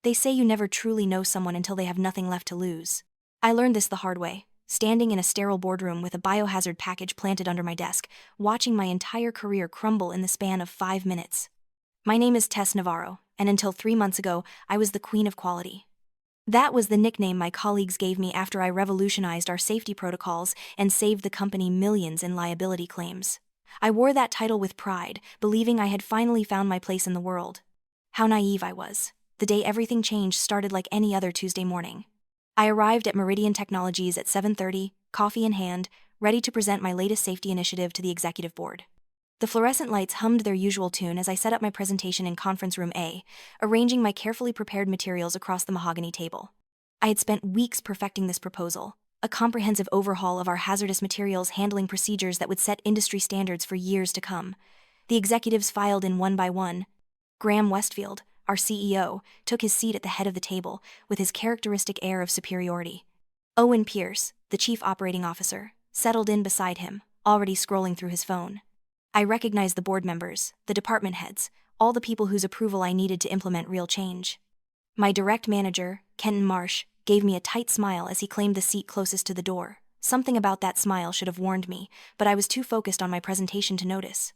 They say you never truly know someone until they have nothing left to lose. I learned this the hard way, standing in a sterile boardroom with a biohazard package planted under my desk, watching my entire career crumble in the span of 5 minutes. My name is Tess Navarro, and until 3 months ago, I was the Queen of Quality. That was the nickname my colleagues gave me after I revolutionized our safety protocols and saved the company millions in liability claims. I wore that title with pride, believing I had finally found my place in the world. How naive I was. The day everything changed started like any other Tuesday morning. I arrived at Meridian Technologies at 7:30, coffee in hand, ready to present my latest safety initiative to the executive board. The fluorescent lights hummed their usual tune as I set up my presentation in Conference Room A, arranging my carefully prepared materials across the mahogany table. I had spent weeks perfecting this proposal, a comprehensive overhaul of our hazardous materials handling procedures that would set industry standards for years to come. The executives filed in one by one. Graham Westfield, our CEO, took his seat at the head of the table with his characteristic air of superiority. Owen Pierce, the chief operating officer, settled in beside him, already scrolling through his phone. I recognized the board members, the department heads, all the people whose approval I needed to implement real change. My direct manager, Kenton Marsh, gave me a tight smile as he claimed the seat closest to the door. Something about that smile should have warned me, but I was too focused on my presentation to notice.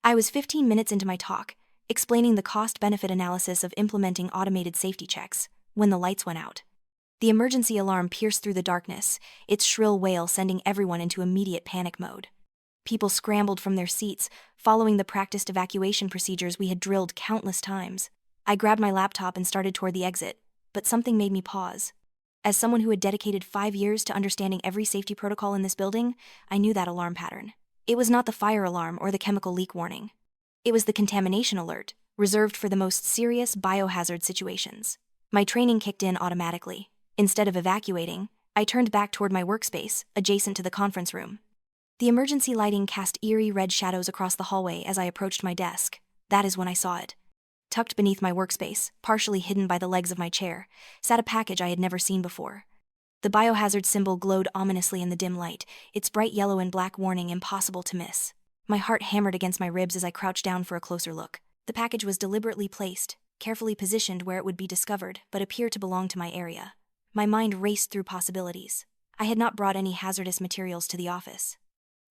I was 15 minutes into my talk, explaining the cost-benefit analysis of implementing automated safety checks, when the lights went out. The emergency alarm pierced through the darkness, its shrill wail sending everyone into immediate panic mode. People scrambled from their seats, following the practiced evacuation procedures we had drilled countless times. I grabbed my laptop and started toward the exit, but something made me pause. As someone who had dedicated 5 years to understanding every safety protocol in this building, I knew that alarm pattern. It was not the fire alarm or the chemical leak warning. It was the contamination alert, reserved for the most serious biohazard situations. My training kicked in automatically. Instead of evacuating, I turned back toward my workspace, adjacent to the conference room. The emergency lighting cast eerie red shadows across the hallway as I approached my desk. That is when I saw it. Tucked beneath my workspace, partially hidden by the legs of my chair, sat a package I had never seen before. The biohazard symbol glowed ominously in the dim light, its bright yellow and black warning impossible to miss. My heart hammered against my ribs as I crouched down for a closer look. The package was deliberately placed, carefully positioned where it would be discovered, but appeared to belong to my area. My mind raced through possibilities. I had not brought any hazardous materials to the office.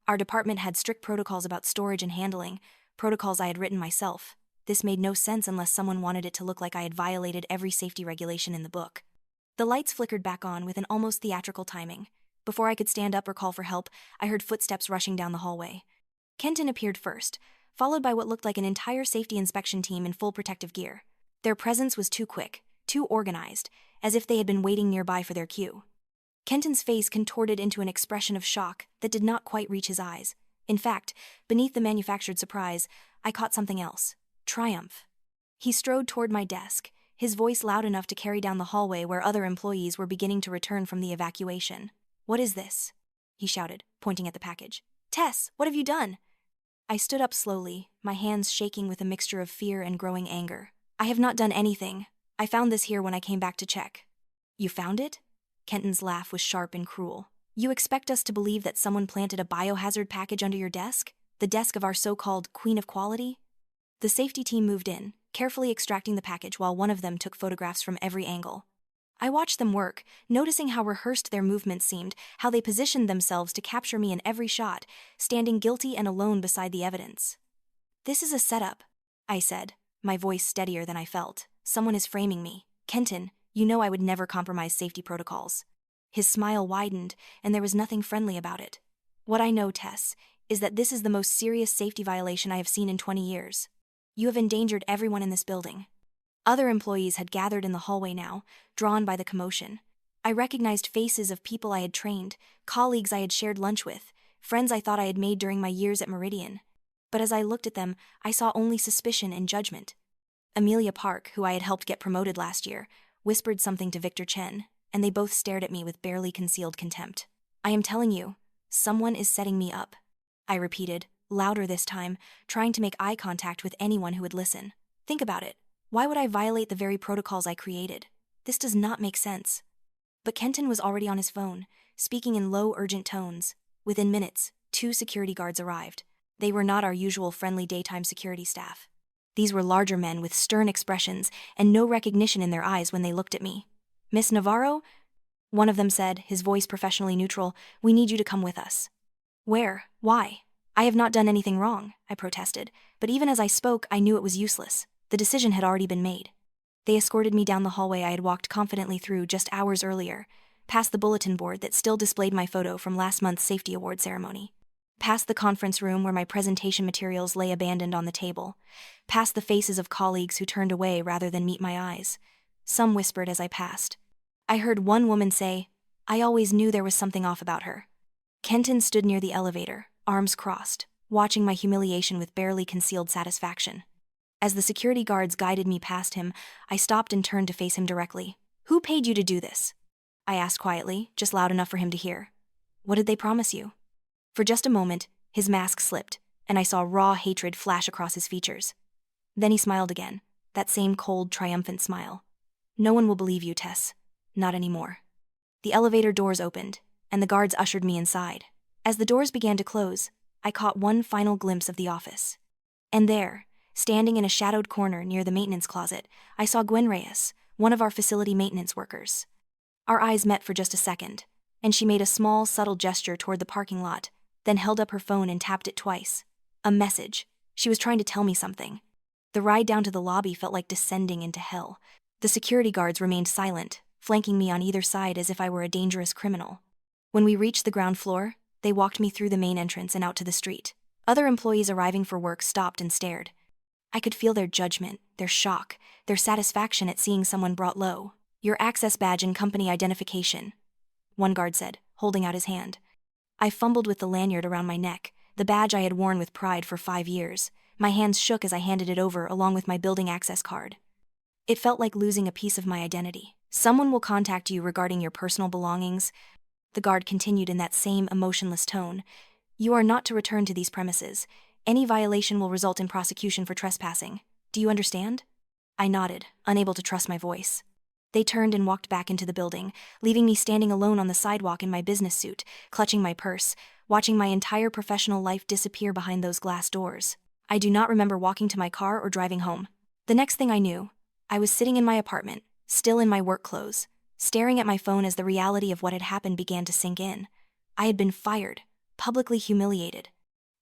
Our department had strict protocols about storage and handling, protocols I had written myself. This made no sense unless someone wanted it to look like I had violated every safety regulation in the book. The lights flickered back on with an almost theatrical timing. Before I could stand up or call for help, I heard footsteps rushing down the hallway. Kenton appeared first, followed by what looked like an entire safety inspection team in full protective gear. Their presence was too quick, too organized, as if they had been waiting nearby for their cue. Kenton's face contorted into an expression of shock that did not quite reach his eyes. In fact, beneath the manufactured surprise, I caught something else: triumph. He strode toward my desk, his voice loud enough to carry down the hallway where other employees were beginning to return from the evacuation. "What is this?" he shouted, pointing at the package. "Tess, what have you done?" I stood up slowly, my hands shaking with a mixture of fear and growing anger. "I have not done anything. I found this here when I came back to check." "You found it?" Kenton's laugh was sharp and cruel. "You expect us to believe that someone planted a biohazard package under your desk? The desk of our so-called Queen of Quality?" The safety team moved in, carefully extracting the package while one of them took photographs from every angle. I watched them work, noticing how rehearsed their movements seemed, how they positioned themselves to capture me in every shot, standing guilty and alone beside the evidence. "This is a setup," I said, my voice steadier than I felt. "Someone is framing me. Kenton, you know I would never compromise safety protocols." His smile widened, and there was nothing friendly about it. "What I know, Tess, is that this is the most serious safety violation I have seen in 20 years. You have endangered everyone in this building." Other employees had gathered in the hallway now, drawn by the commotion. I recognized faces of people I had trained, colleagues I had shared lunch with, friends I thought I had made during my years at Meridian. But as I looked at them, I saw only suspicion and judgment. Amelia Park, who I had helped get promoted last year, whispered something to Victor Chen, and they both stared at me with barely concealed contempt. "I am telling you, someone is setting me up," I repeated, louder this time, trying to make eye contact with anyone who would listen. "Think about it. Why would I violate the very protocols I created? This does not make sense." But Kenton was already on his phone, speaking in low, urgent tones. Within minutes, 2 security guards arrived. They were not our usual friendly daytime security staff. These were larger men with stern expressions and no recognition in their eyes when they looked at me. "Miss Navarro?" One of them said, his voice professionally neutral, "We need you to come with us." "Where? Why?" "I have not done anything wrong," I protested, but even as I spoke, I knew it was useless. The decision had already been made. They escorted me down the hallway I had walked confidently through just hours earlier, past the bulletin board that still displayed my photo from last month's safety award ceremony, past the conference room where my presentation materials lay abandoned on the table, past the faces of colleagues who turned away rather than meet my eyes. Some whispered as I passed. I heard one woman say, "I always knew there was something off about her." Kenton stood near the elevator, arms crossed, watching my humiliation with barely concealed satisfaction. As the security guards guided me past him, I stopped and turned to face him directly. "Who paid you to do this?" I asked quietly, just loud enough for him to hear. "What did they promise you?" For just a moment, his mask slipped, and I saw raw hatred flash across his features. Then he smiled again, that same cold, triumphant smile. "No one will believe you, Tess. Not anymore." The elevator doors opened, and the guards ushered me inside. As the doors began to close, I caught one final glimpse of the office. And there, standing in a shadowed corner near the maintenance closet, I saw Gwen Reyes, one of our facility maintenance workers. Our eyes met for just a second, and she made a small, subtle gesture toward the parking lot, then held up her phone and tapped it twice. A message. She was trying to tell me something. The ride down to the lobby felt like descending into hell. The security guards remained silent, flanking me on either side as if I were a dangerous criminal. When we reached the ground floor, they walked me through the main entrance and out to the street. Other employees arriving for work stopped and stared. I could feel their judgment, their shock, their satisfaction at seeing someone brought low. "Your access badge and company identification," one guard said, holding out his hand. I fumbled with the lanyard around my neck, the badge I had worn with pride for 5 years. My hands shook as I handed it over along with my building access card. It felt like losing a piece of my identity. "Someone will contact you regarding your personal belongings," the guard continued in that same emotionless tone. "You are not to return to these premises. Any violation will result in prosecution for trespassing. Do you understand?" I nodded, unable to trust my voice. They turned and walked back into the building, leaving me standing alone on the sidewalk in my business suit, clutching my purse, watching my entire professional life disappear behind those glass doors. I do not remember walking to my car or driving home. The next thing I knew, I was sitting in my apartment, still in my work clothes, staring at my phone as the reality of what had happened began to sink in. I had been fired, publicly humiliated,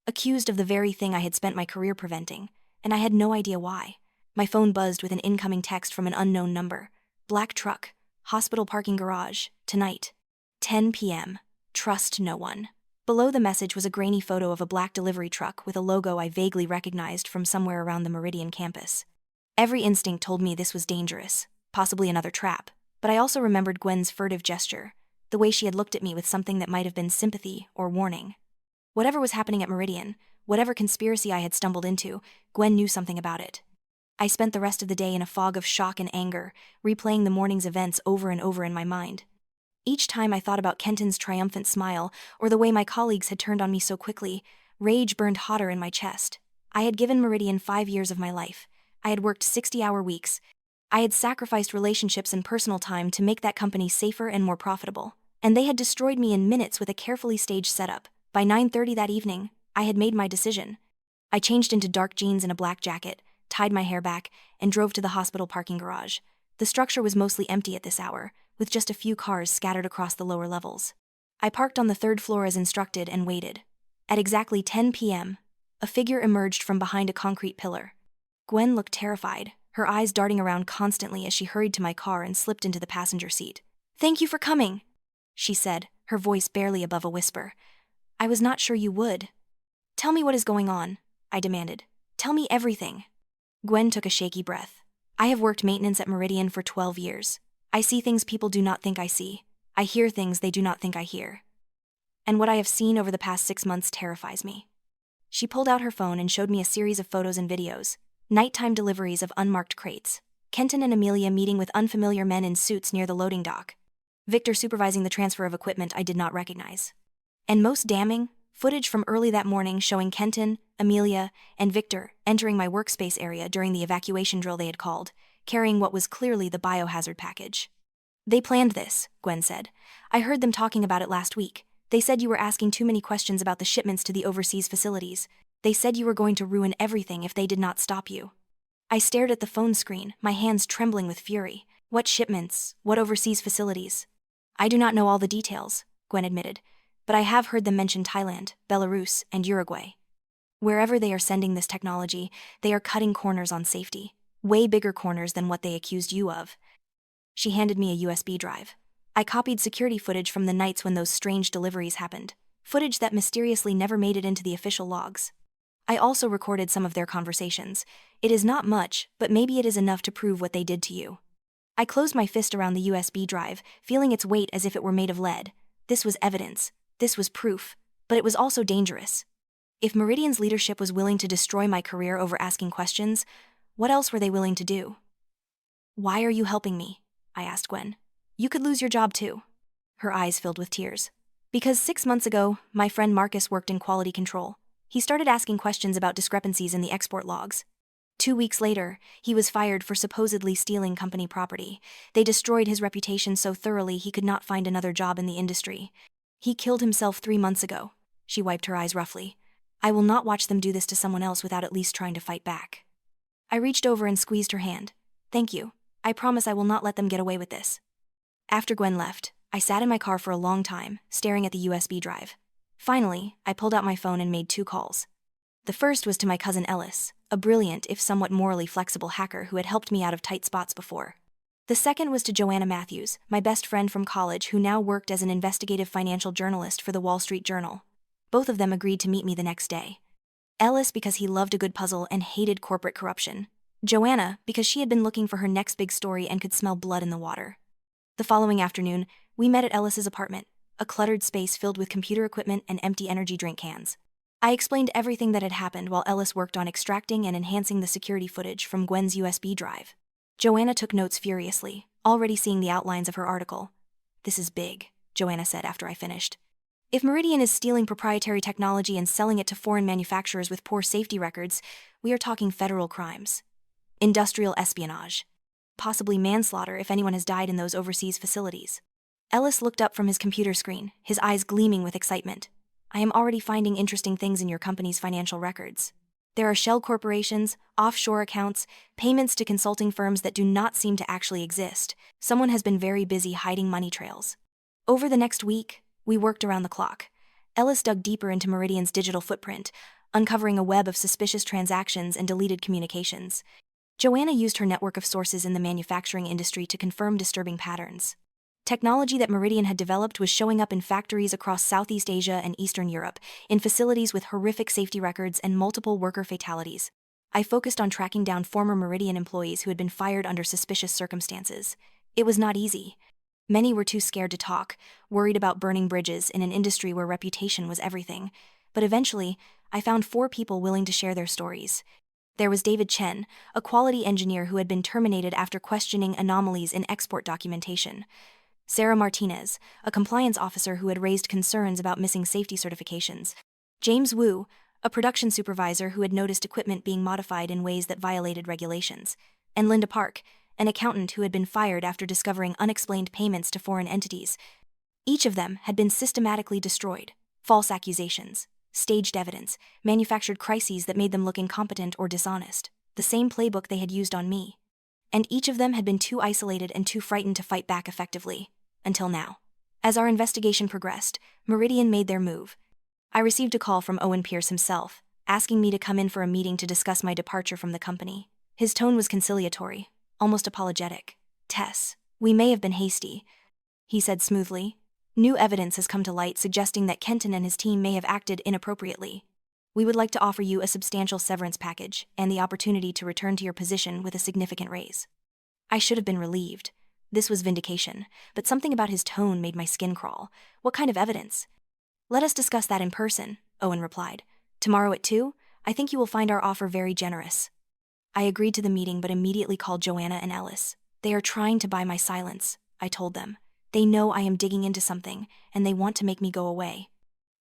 accused of the very thing I had spent my career preventing, and I had no idea why. My phone buzzed with an incoming text from an unknown number. "Black truck, hospital parking garage, tonight. 10 p.m. Trust no one." Below the message was a grainy photo of a black delivery truck with a logo I vaguely recognized from somewhere around the Meridian campus. Every instinct told me this was dangerous, possibly another trap, but I also remembered Gwen's furtive gesture, the way she had looked at me with something that might have been sympathy or warning. Whatever was happening at Meridian, whatever conspiracy I had stumbled into, Gwen knew something about it. I spent the rest of the day in a fog of shock and anger, replaying the morning's events over and over in my mind. Each time I thought about Kenton's triumphant smile or the way my colleagues had turned on me so quickly, rage burned hotter in my chest. I had given Meridian 5 years of my life. I had worked 60-hour weeks. I had sacrificed relationships and personal time to make that company safer and more profitable. And they had destroyed me in minutes with a carefully staged setup. By 9:30 that evening, I had made my decision. I changed into dark jeans and a black jacket, tied my hair back, and drove to the hospital parking garage. The structure was mostly empty at this hour, with just a few cars scattered across the lower levels. I parked on the 3rd floor as instructed and waited. At exactly 10 p.m., a figure emerged from behind a concrete pillar. Gwen looked terrified, her eyes darting around constantly as she hurried to my car and slipped into the passenger seat. "Thank you for coming," she said, her voice barely above a whisper. "I was not sure you would." "Tell me what is going on," I demanded. "Tell me everything." Gwen took a shaky breath. "I have worked maintenance at Meridian for 12 years. I see things people do not think I see. I hear things they do not think I hear. And what I have seen over the past 6 months terrifies me." She pulled out her phone and showed me a series of photos and videos. Nighttime deliveries of unmarked crates. Kenton and Amelia meeting with unfamiliar men in suits near the loading dock. Victor supervising the transfer of equipment I did not recognize. And most damning, footage from early that morning showing Kenton, Amelia, and Victor entering my workspace area during the evacuation drill they had called, carrying what was clearly the biohazard package. "They planned this," Gwen said. "I heard them talking about it last week. They said you were asking too many questions about the shipments to the overseas facilities. They said you were going to ruin everything if they did not stop you." I stared at the phone screen, my hands trembling with fury. What shipments? What overseas facilities? I do not know all the details, Gwen admitted, but I have heard them mention Thailand, Belarus, and Uruguay. Wherever they are sending this technology, they are cutting corners on safety. Way bigger corners than what they accused you of. She handed me a USB drive. I copied security footage from the nights when those strange deliveries happened. Footage that mysteriously never made it into the official logs. I also recorded some of their conversations. It is not much, but maybe it is enough to prove what they did to you. I closed my fist around the USB drive, feeling its weight as if it were made of lead. This was evidence. This was proof. But it was also dangerous. If Meridian's leadership was willing to destroy my career over asking questions, what else were they willing to do? Why are you helping me? I asked Gwen. You could lose your job too. Her eyes filled with tears. Because 6 months ago, my friend Marcus worked in quality control. He started asking questions about discrepancies in the export logs. 2 weeks later, he was fired for supposedly stealing company property. They destroyed his reputation so thoroughly he could not find another job in the industry. He killed himself 3 months ago. She wiped her eyes roughly. I will not watch them do this to someone else without at least trying to fight back. I reached over and squeezed her hand. Thank you. I promise I will not let them get away with this. After Gwen left, I sat in my car for a long time, staring at the USB drive. Finally, I pulled out my phone and made 2 calls. The first was to my cousin Ellis, a brilliant if somewhat morally flexible hacker who had helped me out of tight spots before. The second was to Joanna Matthews, my best friend from college who now worked as an investigative financial journalist for the Wall Street Journal. Both of them agreed to meet me the next day. Ellis because he loved a good puzzle and hated corporate corruption. Joanna because she had been looking for her next big story and could smell blood in the water. The following afternoon, we met at Ellis's apartment, a cluttered space filled with computer equipment and empty energy drink cans. I explained everything that had happened while Ellis worked on extracting and enhancing the security footage from Gwen's USB drive. Joanna took notes furiously, already seeing the outlines of her article. This is big, Joanna said after I finished. If Meridian is stealing proprietary technology and selling it to foreign manufacturers with poor safety records, we are talking federal crimes. Industrial espionage. Possibly manslaughter if anyone has died in those overseas facilities. Ellis looked up from his computer screen, his eyes gleaming with excitement. I am already finding interesting things in your company's financial records. There are shell corporations, offshore accounts, payments to consulting firms that do not seem to actually exist. Someone has been very busy hiding money trails. Over the next week, we worked around the clock. Ellis dug deeper into Meridian's digital footprint, uncovering a web of suspicious transactions and deleted communications. Joanna used her network of sources in the manufacturing industry to confirm disturbing patterns. Technology that Meridian had developed was showing up in factories across Southeast Asia and Eastern Europe, in facilities with horrific safety records and multiple worker fatalities. I focused on tracking down former Meridian employees who had been fired under suspicious circumstances. It was not easy. Many were too scared to talk, worried about burning bridges in an industry where reputation was everything. But eventually, I found 4 people willing to share their stories. There was David Chen, a quality engineer who had been terminated after questioning anomalies in export documentation. Sarah Martinez, a compliance officer who had raised concerns about missing safety certifications. James Wu, a production supervisor who had noticed equipment being modified in ways that violated regulations. And Linda Park, an accountant who had been fired after discovering unexplained payments to foreign entities. Each of them had been systematically destroyed. False accusations, staged evidence, manufactured crises that made them look incompetent or dishonest. The same playbook they had used on me. And each of them had been too isolated and too frightened to fight back effectively. Until now. As our investigation progressed, Meridian made their move. I received a call from Owen Pierce himself, asking me to come in for a meeting to discuss my departure from the company. His tone was conciliatory, almost apologetic. Tess, we may have been hasty, he said smoothly. New evidence has come to light suggesting that Kenton and his team may have acted inappropriately. We would like to offer you a substantial severance package and the opportunity to return to your position with a significant raise. I should have been relieved. This was vindication, but something about his tone made my skin crawl. What kind of evidence? Let us discuss that in person, Owen replied. Tomorrow at 2, I think you will find our offer very generous. I agreed to the meeting but immediately called Joanna and Ellis. They are trying to buy my silence, I told them. They know I am digging into something, and they want to make me go away.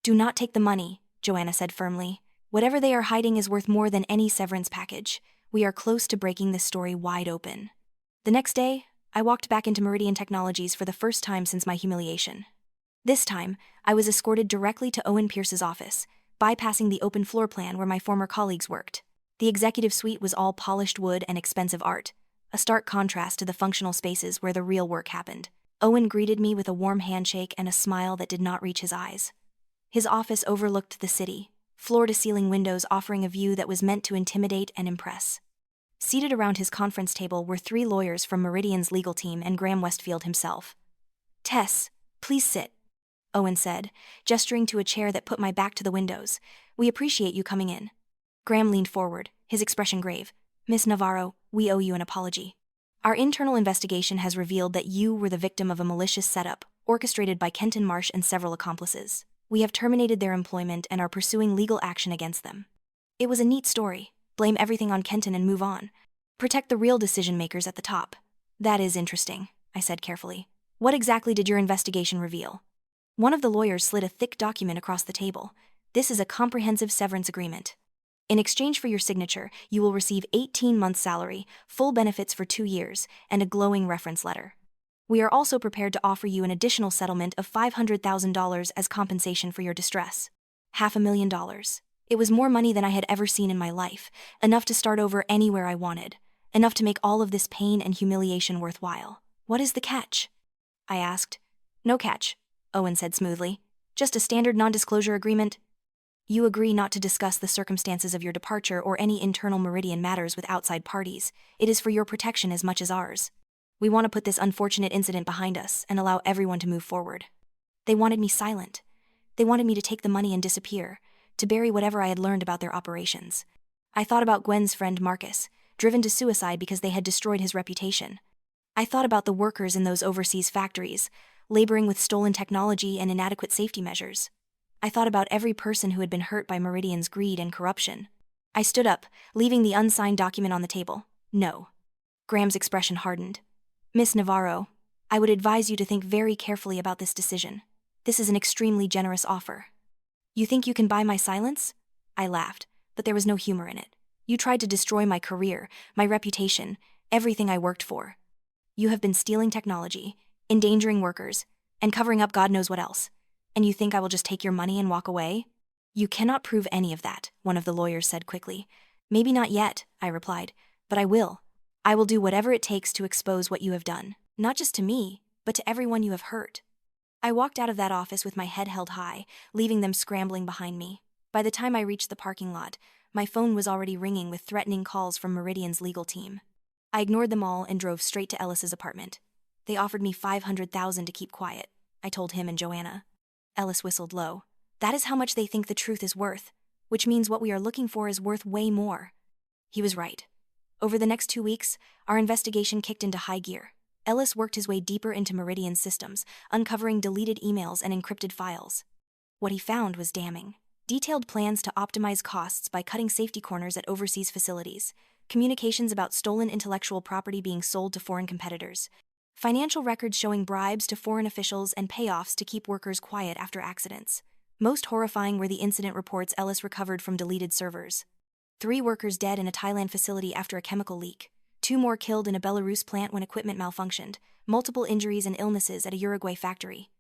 Do not take the money, Joanna said firmly. Whatever they are hiding is worth more than any severance package. We are close to breaking this story wide open. The next day, I walked back into Meridian Technologies for the first time since my humiliation. This time, I was escorted directly to Owen Pierce's office, bypassing the open floor plan where my former colleagues worked. The executive suite was all polished wood and expensive art, a stark contrast to the functional spaces where the real work happened. Owen greeted me with a warm handshake and a smile that did not reach his eyes. His office overlooked the city, floor-to-ceiling windows offering a view that was meant to intimidate and impress. Seated around his conference table were 3 lawyers from Meridian's legal team and Graham Westfield himself. "Tess, please sit," Owen said, gesturing to a chair that put my back to the windows. "We appreciate you coming in." Graham leaned forward, his expression grave. "Miss Navarro, we owe you an apology. Our internal investigation has revealed that you were the victim of a malicious setup, orchestrated by Kenton Marsh and several accomplices. We have terminated their employment and are pursuing legal action against them." It was a neat story. Blame everything on Kenton and move on. Protect the real decision-makers at the top. "That is interesting," I said carefully. "What exactly did your investigation reveal?" One of the lawyers slid a thick document across the table. "This is a comprehensive severance agreement. In exchange for your signature, you will receive 18 months' salary, full benefits for 2 years, and a glowing reference letter. We are also prepared to offer you an additional settlement of $500,000 as compensation for your distress. $500,000. It was more money than I had ever seen in my life, enough to start over anywhere I wanted, enough to make all of this pain and humiliation worthwhile. "What is the catch?" I asked. "No catch," Owen said smoothly. "Just a standard non-disclosure agreement. You agree not to discuss the circumstances of your departure or any internal Meridian matters with outside parties. It is for your protection as much as ours. We want to put this unfortunate incident behind us and allow everyone to move forward." They wanted me silent. They wanted me to take the money and disappear, to bury whatever I had learned about their operations. I thought about Gwen's friend Marcus, driven to suicide because they had destroyed his reputation. I thought about the workers in those overseas factories, laboring with stolen technology and inadequate safety measures. I thought about every person who had been hurt by Meridian's greed and corruption. I stood up, leaving the unsigned document on the table. "No." Graham's expression hardened. "Miss Navarro, I would advise you to think very carefully about this decision. This is an extremely generous offer." "You think you can buy my silence?" I laughed, but there was no humor in it. "You tried to destroy my career, my reputation, everything I worked for. You have been stealing technology, endangering workers, and covering up God knows what else. And you think I will just take your money and walk away?" "You cannot prove any of that," one of the lawyers said quickly. "Maybe not yet," I replied, "but I will. I will do whatever it takes to expose what you have done, not just to me, but to everyone you have hurt." I walked out of that office with my head held high, leaving them scrambling behind me. By the time I reached the parking lot, my phone was already ringing with threatening calls from Meridian's legal team. I ignored them all and drove straight to Ellis's apartment. "They offered me $500,000 to keep quiet," I told him and Joanna. Ellis whistled low. "That is how much they think the truth is worth, which means what we are looking for is worth way more." He was right. Over the next 2 weeks, our investigation kicked into high gear. Ellis worked his way deeper into Meridian's systems, uncovering deleted emails and encrypted files. What he found was damning. Detailed plans to optimize costs by cutting safety corners at overseas facilities, communications about stolen intellectual property being sold to foreign competitors, financial records showing bribes to foreign officials and payoffs to keep workers quiet after accidents. Most horrifying were the incident reports Ellis recovered from deleted servers. 3 workers dead in a Thailand facility after a chemical leak. 2 more killed in a Belarus plant when equipment malfunctioned. Multiple injuries and illnesses at a Uruguay factory.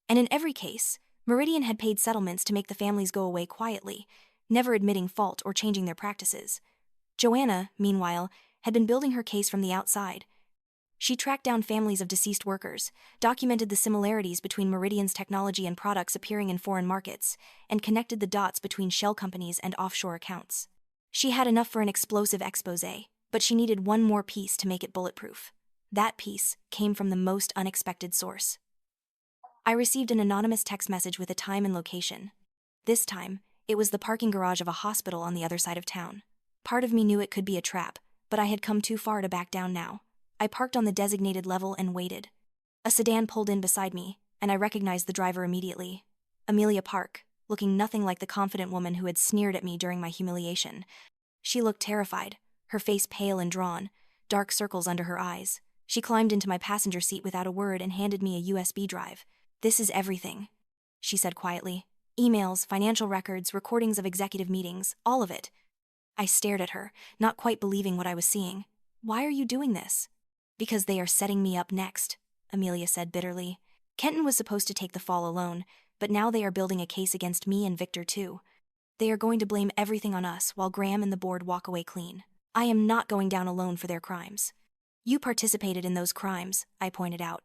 And in every case, Meridian had paid settlements to make the families go away quietly, never admitting fault or changing their practices. Joanna, meanwhile, had been building her case from the outside. She tracked down families of deceased workers, documented the similarities between Meridian's technology and products appearing in foreign markets, and connected the dots between shell companies and offshore accounts. She had enough for an explosive exposé, but she needed one more piece to make it bulletproof. That piece came from the most unexpected source. I received an anonymous text message with a time and location. This time, it was the parking garage of a hospital on the other side of town. Part of me knew it could be a trap, but I had come too far to back down now. I parked on the designated level and waited. A sedan pulled in beside me, and I recognized the driver immediately. Amelia Park, looking nothing like the confident woman who had sneered at me during my humiliation. She looked terrified, her face pale and drawn, dark circles under her eyes. She climbed into my passenger seat without a word and handed me a USB drive. "This is everything," she said quietly. "Emails, financial records, recordings of executive meetings, all of it." I stared at her, not quite believing what I was seeing. "Why are you doing this?" "Because they are setting me up next," Amelia said bitterly. "Kenton was supposed to take the fall alone, but now they are building a case against me and Victor too. They are going to blame everything on us while Graham and the board walk away clean. I am not going down alone for their crimes. You participated in those crimes, I pointed out.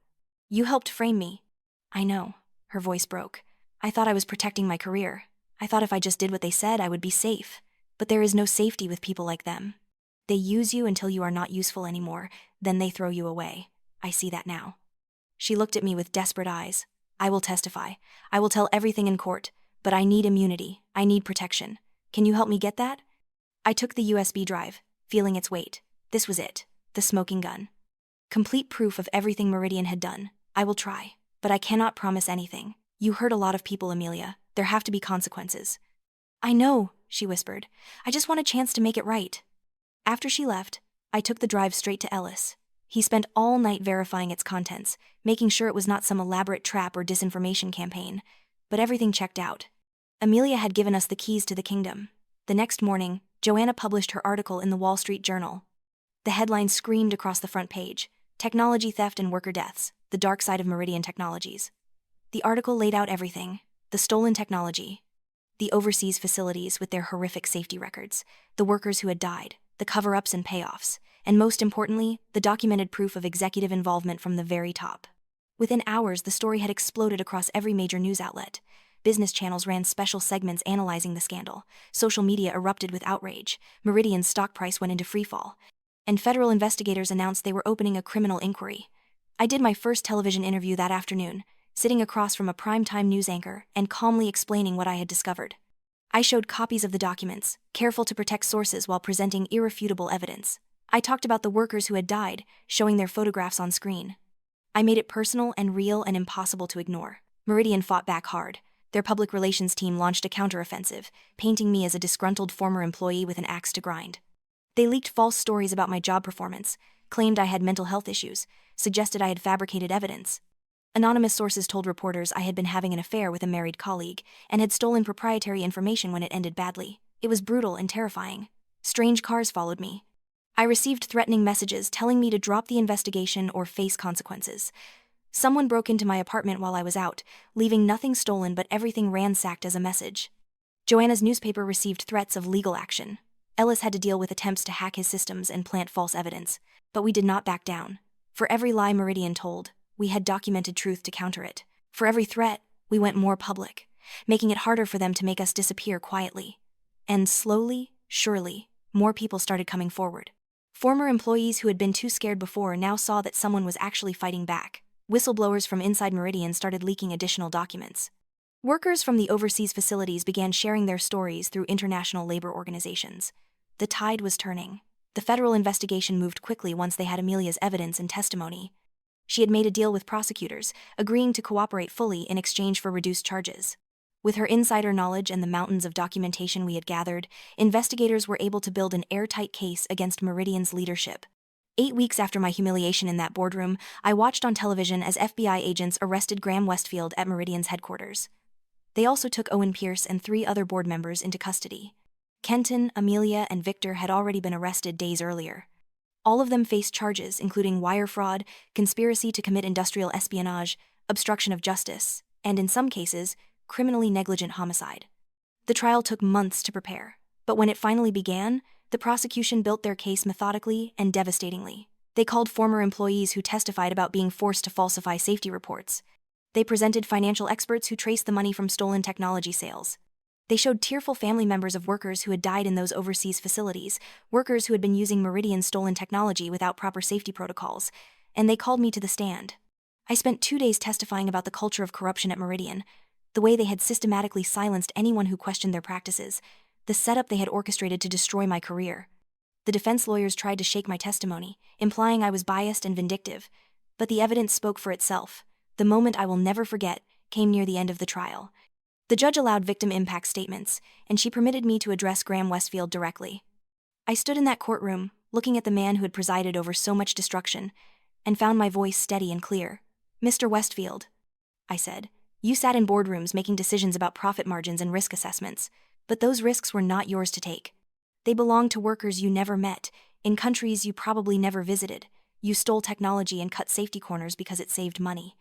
You helped frame me. I know. Her voice broke. I thought I was protecting my career. I thought if I just did what they said, I would be safe. But there is no safety with people like them. They use you until you are not useful anymore, then they throw you away. I see that now. She looked at me with desperate eyes. I will testify. I will tell everything in court. But I need immunity. I need protection. Can you help me get that? I took the USB drive, feeling its weight. This was it. The smoking gun. Complete proof of everything Meridian had done. I will try. But I cannot promise anything. You hurt a lot of people, Amelia. There have to be consequences. I know, she whispered. I just want a chance to make it right. After she left, I took the drive straight to Ellis. He spent all night verifying its contents, making sure it was not some elaborate trap or disinformation campaign. But everything checked out. Amelia had given us the keys to the kingdom. The next morning, Joanna published her article in the Wall Street Journal. The headline screamed across the front page: Technology Theft and Worker Deaths, the Dark Side of Meridian Technologies. The article laid out everything: the stolen technology, the overseas facilities with their horrific safety records, the workers who had died, the cover-ups and payoffs, and most importantly, the documented proof of executive involvement from the very top. Within hours, the story had exploded across every major news outlet. Business channels ran special segments analyzing the scandal. Social media erupted with outrage. Meridian's stock price went into freefall. And federal investigators announced they were opening a criminal inquiry. I did my first television interview that afternoon, sitting across from a primetime news anchor and calmly explaining what I had discovered. I showed copies of the documents, careful to protect sources while presenting irrefutable evidence. I talked about the workers who had died, showing their photographs on screen. I made it personal and real and impossible to ignore. Meridian fought back hard. Their public relations team launched a counteroffensive, painting me as a disgruntled former employee with an axe to grind. They leaked false stories about my job performance, claimed I had mental health issues, suggested I had fabricated evidence. Anonymous sources told reporters I had been having an affair with a married colleague and had stolen proprietary information when it ended badly. It was brutal and terrifying. Strange cars followed me. I received threatening messages telling me to drop the investigation or face consequences. Someone broke into my apartment while I was out, leaving nothing stolen but everything ransacked as a message. Joanna's newspaper received threats of legal action. Ellis had to deal with attempts to hack his systems and plant false evidence, but we did not back down. For every lie Meridian told, we had documented truth to counter it. For every threat, we went more public, making it harder for them to make us disappear quietly. And slowly, surely, more people started coming forward. Former employees who had been too scared before now saw that someone was actually fighting back. Whistleblowers from inside Meridian started leaking additional documents. Workers from the overseas facilities began sharing their stories through international labor organizations. The tide was turning. The federal investigation moved quickly once they had Amelia's evidence and testimony. She had made a deal with prosecutors, agreeing to cooperate fully in exchange for reduced charges. With her insider knowledge and the mountains of documentation we had gathered, investigators were able to build an airtight case against Meridian's leadership. 8 weeks after my humiliation in that boardroom, I watched on television as FBI agents arrested Graham Westfield at Meridian's headquarters. They also took Owen Pierce and 3 other board members into custody. Kenton, Amelia, and Victor had already been arrested days earlier. All of them faced charges including wire fraud, conspiracy to commit industrial espionage, obstruction of justice, and in some cases, criminally negligent homicide. The trial took months to prepare, but when it finally began, the prosecution built their case methodically and devastatingly. They called former employees who testified about being forced to falsify safety reports. They presented financial experts who traced the money from stolen technology sales. They showed tearful family members of workers who had died in those overseas facilities, workers who had been using Meridian's stolen technology without proper safety protocols, and they called me to the stand. I spent 2 days testifying about the culture of corruption at Meridian, the way they had systematically silenced anyone who questioned their practices, the setup they had orchestrated to destroy my career. The defense lawyers tried to shake my testimony, implying I was biased and vindictive, but the evidence spoke for itself. The moment I will never forget came near the end of the trial. The judge allowed victim impact statements, and she permitted me to address Graham Westfield directly. I stood in that courtroom, looking at the man who had presided over so much destruction, and found my voice steady and clear. "Mr. Westfield," I said, "you sat in boardrooms making decisions about profit margins and risk assessments, but those risks were not yours to take. They belonged to workers you never met, in countries you probably never visited. You stole technology and cut safety corners because it saved money.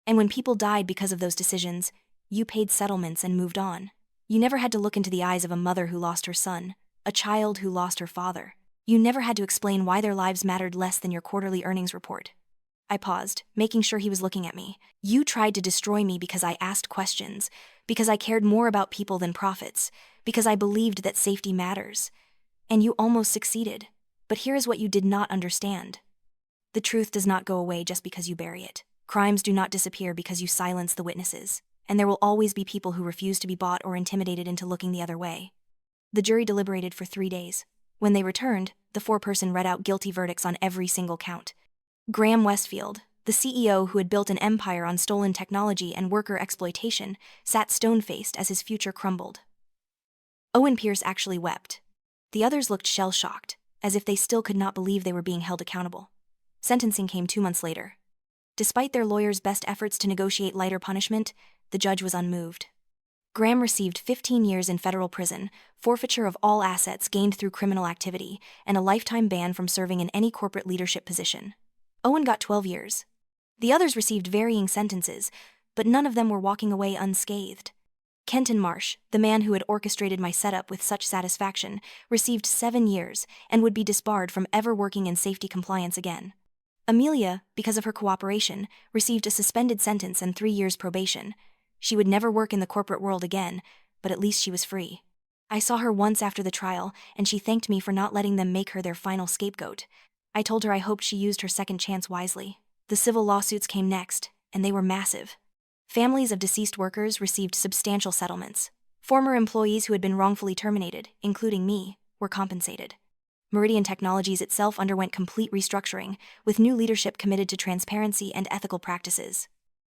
And when people died because of those decisions, you paid settlements and moved on. You never had to look into the eyes of a mother who lost her son, a child who lost her father. You never had to explain why their lives mattered less than your quarterly earnings report. I paused, making sure he was looking at me. You tried to destroy me because I asked questions, because I cared more about people than profits, because I believed that safety matters. And you almost succeeded. But here is what you did not understand. The truth does not go away just because you bury it. Crimes do not disappear because you silence the witnesses. And there will always be people who refuse to be bought or intimidated into looking the other way. The jury deliberated for 3 days. When they returned, the foreperson read out guilty verdicts on every single count. Graham Westfield, the CEO who had built an empire on stolen technology and worker exploitation, sat stone-faced as his future crumbled. Owen Pierce actually wept. The others looked shell-shocked, as if they still could not believe they were being held accountable. Sentencing came 2 months later. Despite their lawyers' best efforts to negotiate lighter punishment, the judge was unmoved. Graham received 15 years in federal prison, forfeiture of all assets gained through criminal activity, and a lifetime ban from serving in any corporate leadership position. Owen got 12 years. The others received varying sentences, but none of them were walking away unscathed. Kenton Marsh, the man who had orchestrated my setup with such satisfaction, received 7 years and would be disbarred from ever working in safety compliance again. Amelia, because of her cooperation, received a suspended sentence and 3 years probation. She would never work in the corporate world again, but at least she was free. I saw her once after the trial, and she thanked me for not letting them make her their final scapegoat. I told her I hoped she used her second chance wisely. The civil lawsuits came next, and they were massive. Families of deceased workers received substantial settlements. Former employees who had been wrongfully terminated, including me, were compensated. Meridian Technologies itself underwent complete restructuring, with new leadership committed to transparency and ethical practices.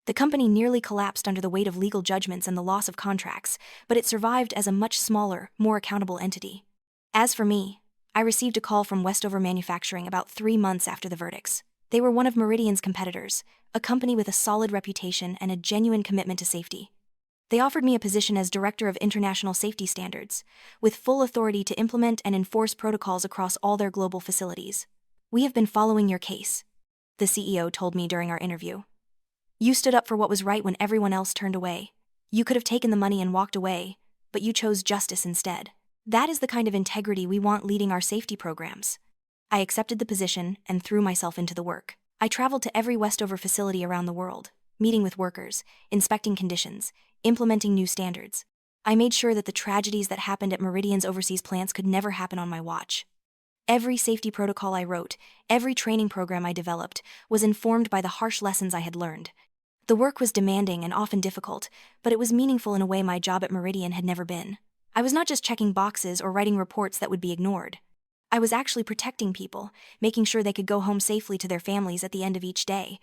The company nearly collapsed under the weight of legal judgments and the loss of contracts, but it survived as a much smaller, more accountable entity. As for me, I received a call from Westover Manufacturing about 3 months after the verdicts. They were one of Meridian's competitors, a company with a solid reputation and a genuine commitment to safety. They offered me a position as Director of International Safety Standards, with full authority to implement and enforce protocols across all their global facilities. "We have been following your case," the CEO told me during our interview. "You stood up for what was right when everyone else turned away. You could have taken the money and walked away, but you chose justice instead. That is the kind of integrity we want leading our safety programs." I accepted the position and threw myself into the work. I traveled to every Westover facility around the world, meeting with workers, inspecting conditions, implementing new standards. I made sure that the tragedies that happened at Meridian's overseas plants could never happen on my watch. Every safety protocol I wrote, every training program I developed, was informed by the harsh lessons I had learned. The work was demanding and often difficult, but it was meaningful in a way my job at Meridian had never been. I was not just checking boxes or writing reports that would be ignored. I was actually protecting people, making sure they could go home safely to their families at the end of each day.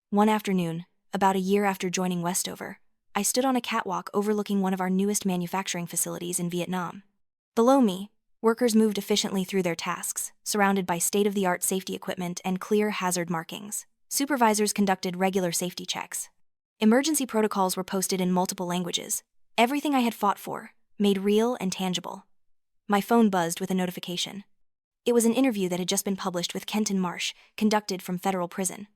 One afternoon, about a year after joining Westover, I stood on a catwalk overlooking one of our newest manufacturing facilities in Vietnam. Below me, workers moved efficiently through their tasks, surrounded by state-of-the-art safety equipment and clear hazard markings. Supervisors conducted regular safety checks. Emergency protocols were posted in multiple languages. Everything I had fought for, made real and tangible. My phone buzzed with a notification. It was an interview that had just been published with Kenton Marsh, conducted from federal prison.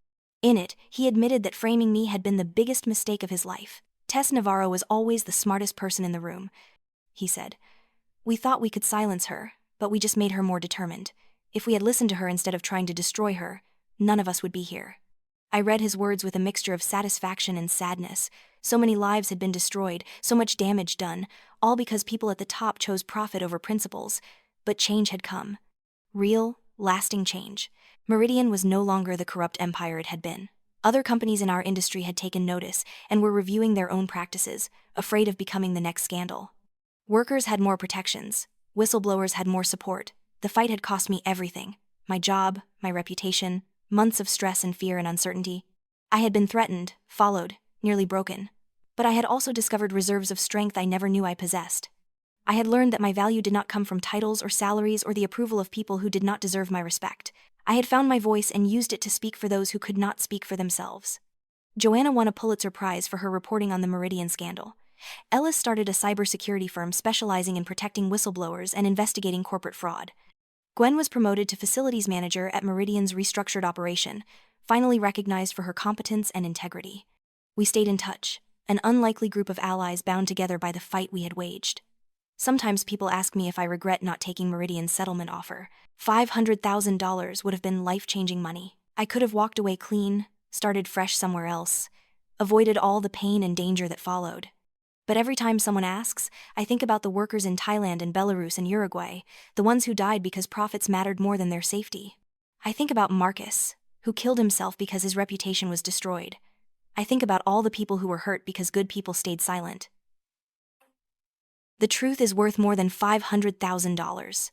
In it, he admitted that framing me had been the biggest mistake of his life. "Tess Navarro was always the smartest person in the room," he said. "We thought we could silence her, but we just made her more determined. If we had listened to her instead of trying to destroy her, none of us would be here." I read his words with a mixture of satisfaction and sadness. So many lives had been destroyed, so much damage done, all because people at the top chose profit over principles. But change had come. Real, lasting change. Meridian was no longer the corrupt empire it had been. Other companies in our industry had taken notice and were reviewing their own practices, afraid of becoming the next scandal. Workers had more protections. Whistleblowers had more support. The fight had cost me everything: my job, my reputation, months of stress and fear and uncertainty. I had been threatened, followed, nearly broken. But I had also discovered reserves of strength I never knew I possessed. I had learned that my value did not come from titles or salaries or the approval of people who did not deserve my respect. I had found my voice and used it to speak for those who could not speak for themselves. Joanna won a Pulitzer Prize for her reporting on the Meridian scandal. Ellis started a cybersecurity firm specializing in protecting whistleblowers and investigating corporate fraud. Gwen was promoted to facilities manager at Meridian's restructured operation, finally recognized for her competence and integrity. We stayed in touch. an unlikely group of allies bound together by the fight we had waged. Sometimes people ask me if I regret not taking Meridian's settlement offer. $500,000 would have been life-changing money. I could have walked away clean, started fresh somewhere else, avoided all the pain and danger that followed. But every time someone asks, I think about the workers in Thailand and Belarus and Uruguay, the ones who died because profits mattered more than their safety. I think about Marcus, who killed himself because his reputation was destroyed. I think about all the people who were hurt because good people stayed silent. The truth is worth more than $500,000.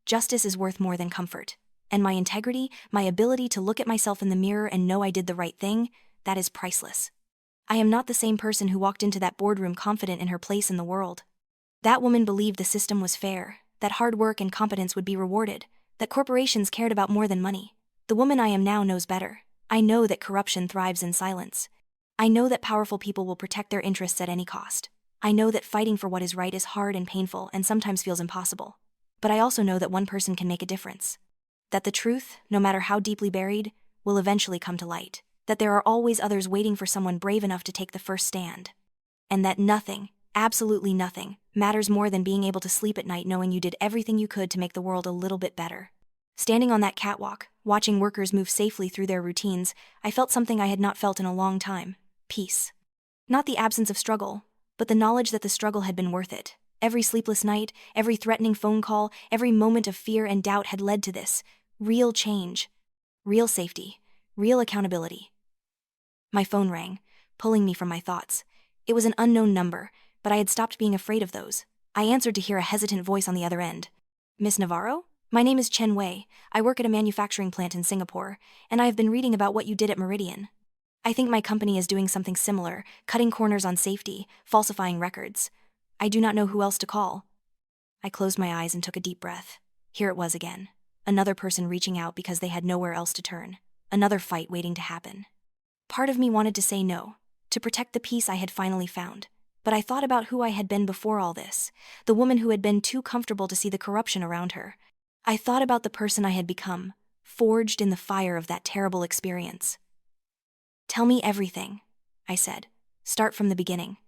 Justice is worth more than comfort. And my integrity, my ability to look at myself in the mirror and know I did the right thing, that is priceless. I am not the same person who walked into that boardroom confident in her place in the world. That woman believed the system was fair, that hard work and competence would be rewarded, that corporations cared about more than money. The woman I am now knows better. I know that corruption thrives in silence. I know that powerful people will protect their interests at any cost. I know that fighting for what is right is hard and painful and sometimes feels impossible. But I also know that one person can make a difference. That the truth, no matter how deeply buried, will eventually come to light. That there are always others waiting for someone brave enough to take the first stand. And that nothing, absolutely nothing, matters more than being able to sleep at night knowing you did everything you could to make the world a little bit better. Standing on that catwalk, watching workers move safely through their routines, I felt something I had not felt in a long time: peace. Not the absence of struggle, but the knowledge that the struggle had been worth it. Every sleepless night, every threatening phone call, every moment of fear and doubt had led to this: real change, real safety, real accountability. My phone rang, pulling me from my thoughts. It was an unknown number, but I had stopped being afraid of those. I answered to hear a hesitant voice on the other end. Miss Navarro? My name is Chen Wei. I work at a manufacturing plant in Singapore, and I have been reading about what you did at Meridian. I think my company is doing something similar, cutting corners on safety, falsifying records. I do not know who else to call. I closed my eyes and took a deep breath. Here it was again. Another person reaching out because they had nowhere else to turn. Another fight waiting to happen. Part of me wanted to say no, to protect the peace I had finally found. But I thought about who I had been before all this, the woman who had been too comfortable to see the corruption around her. I thought about the person I had become, forged in the fire of that terrible experience. Tell me everything, I said. Start from the beginning.